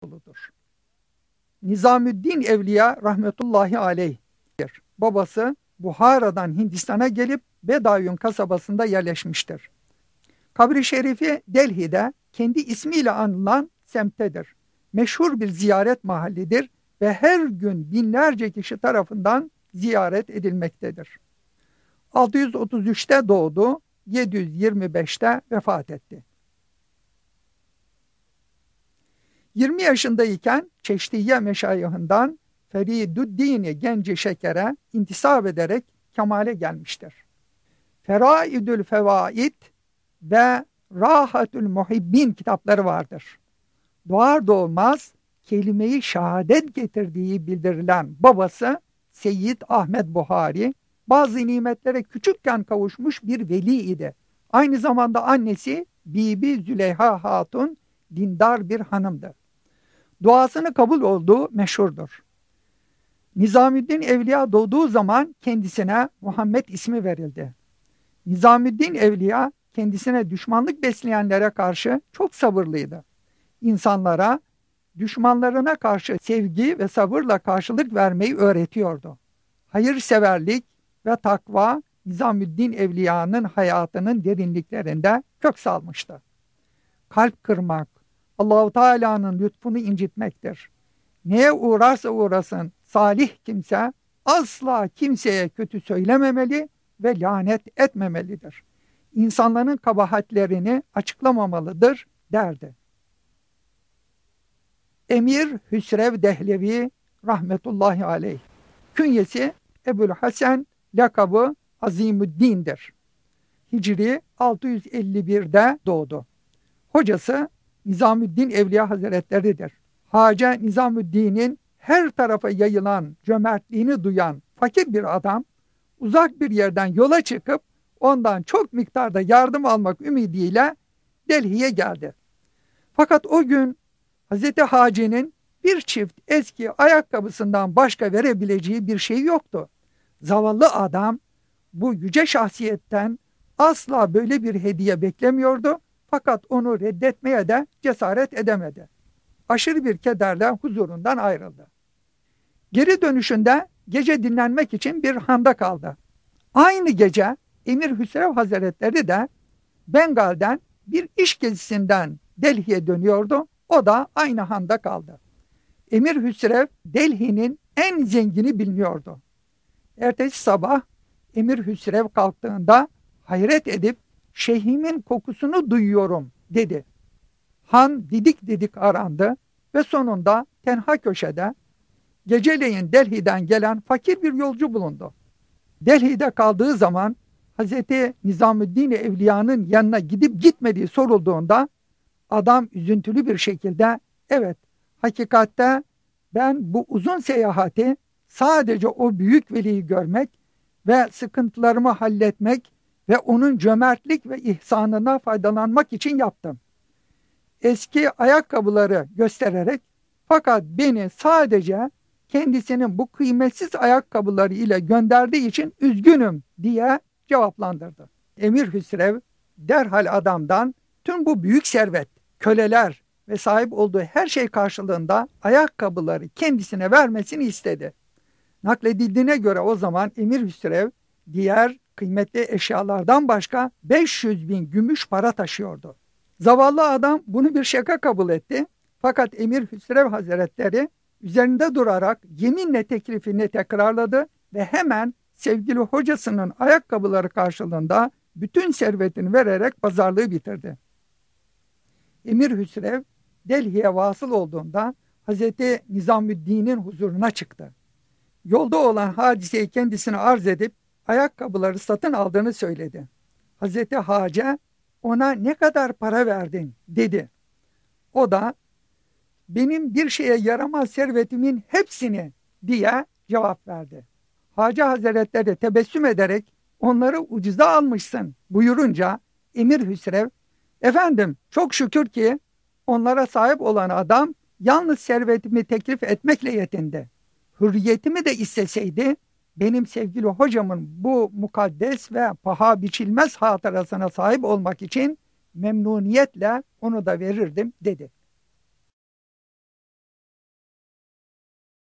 oğludur. Nizamüddin Evliya rahmetullahi aleyh'tir. Babası Buhara'dan Hindistan'a gelip Bedayun kasabasında yerleşmiştir. Kabri şerifi Delhi'de kendi ismiyle anılan semttedir. Meşhur bir ziyaret mahallidir ve her gün binlerce kişi tarafından ziyaret edilmektedir. 633'te doğdu, 725'te vefat etti. 20 yaşındayken Çeşdiye meşayihından Feridüddin Genci Şeker'e intisap ederek kemale gelmiştir. Feraidül Fevaid ve Rahatül Muhibbin kitapları vardır. Doğar doğmaz kelime-i şehadet getirdiği bildirilen babası Seyyid Ahmet Buhari, bazı nimetlere küçükken kavuşmuş bir veli idi. Aynı zamanda annesi Bibi Züleyha Hatun dindar bir hanımdı. Duasını kabul olduğu meşhurdur. Nizamüddin Evliya doğduğu zaman kendisine Muhammed ismi verildi. Nizamüddin Evliya kendisine düşmanlık besleyenlere karşı çok sabırlıydı. İnsanlara düşmanlarına karşı sevgi ve sabırla karşılık vermeyi öğretiyordu. Hayırseverlik ve takva Nizamüddin Evliya'nın hayatının derinliklerinde kök salmıştı. Kalp kırmak, Allah-u Teala'nın lütfunu incitmektir. Neye uğrarsa uğrasın salih kimse asla kimseye kötü söylememeli ve lanet etmemelidir. İnsanların kabahatlerini açıklamamalıdır derdi. Emir Hüsrev Dehlevi rahmetullahi aleyh. Künyesi Ebu'l-Hasen, lakabı Azimüddin'dir. Hicri 651'de doğdu. Hocası Nizamüddin Evliya Hazretleri'dir. Hacı Nizamüddin'in her tarafa yayılan cömertliğini duyan fakir bir adam, uzak bir yerden yola çıkıp ondan çok miktarda yardım almak ümidiyle Delhi'ye geldi. Fakat o gün Hazreti Hacı'nın bir çift eski ayakkabısından başka verebileceği bir şey yoktu. Zavallı adam bu yüce şahsiyetten asla böyle bir hediye beklemiyordu, fakat onu reddetmeye de cesaret edemedi. Aşırı bir kederle huzurundan ayrıldı. Geri dönüşünde gece dinlenmek için bir handa kaldı. Aynı gece Emir Hüsrev Hazretleri de Bengal'den bir iş gezisinden Delhi'ye dönüyordu. O da aynı handa kaldı. Emir Hüsrev Delhi'nin en zengini biliniyordu. Ertesi sabah Emir Hüsrev kalktığında hayret edip şeyhimin kokusunu duyuyorum dedi. Han didik didik arandı ve sonunda tenha köşede geceleyin Delhi'den gelen fakir bir yolcu bulundu. Delhi'de kaldığı zaman Hazreti Nizamüddin Evliya'nın yanına gidip gitmediği sorulduğunda adam üzüntülü bir şekilde evet, hakikatte ben bu uzun seyahati sadece o büyük veliyi görmek ve sıkıntılarımı halletmek ve onun cömertlik ve ihsanına faydalanmak için yaptım. Eski ayakkabıları göstererek fakat beni sadece kendisinin bu kıymetsiz ayakkabıları ile gönderdiği için üzgünüm diye cevaplandırdı. Emir Hüsrev derhal adamdan tüm bu büyük servet, köleler ve sahip olduğu her şey karşılığında ayakkabıları kendisine vermesini istedi. Nakledildiğine göre o zaman Emir Hüsrev diğer kıymetli eşyalardan başka 500.000 gümüş para taşıyordu. Zavallı adam bunu bir şaka kabul etti. Fakat Emir Hüsrev Hazretleri üzerinde durarak yeminle teklifini tekrarladı ve hemen sevgili hocasının ayakkabıları karşılığında bütün servetini vererek pazarlığı bitirdi. Emir Hüsrev Delhi'ye vasıl olduğunda Hazreti Nizamüddin'in huzuruna çıktı. Yolda olan hadiseyi kendisine arz edip ayakkabıları satın aldığını söyledi. Hazreti Hacı ona ne kadar para verdin dedi. O da benim bir şeye yaramaz servetimin hepsini diye cevap verdi. Hacı Hazretleri tebessüm ederek onları ucuza almışsın buyurunca Emir Hüsrev efendim çok şükür ki onlara sahip olan adam yalnız servetimi teklif etmekle yetindi. Hürriyetimi de isteseydi benim sevgili hocamın bu mukaddes ve paha biçilmez hatırasına sahip olmak için memnuniyetle onu da verirdim dedi.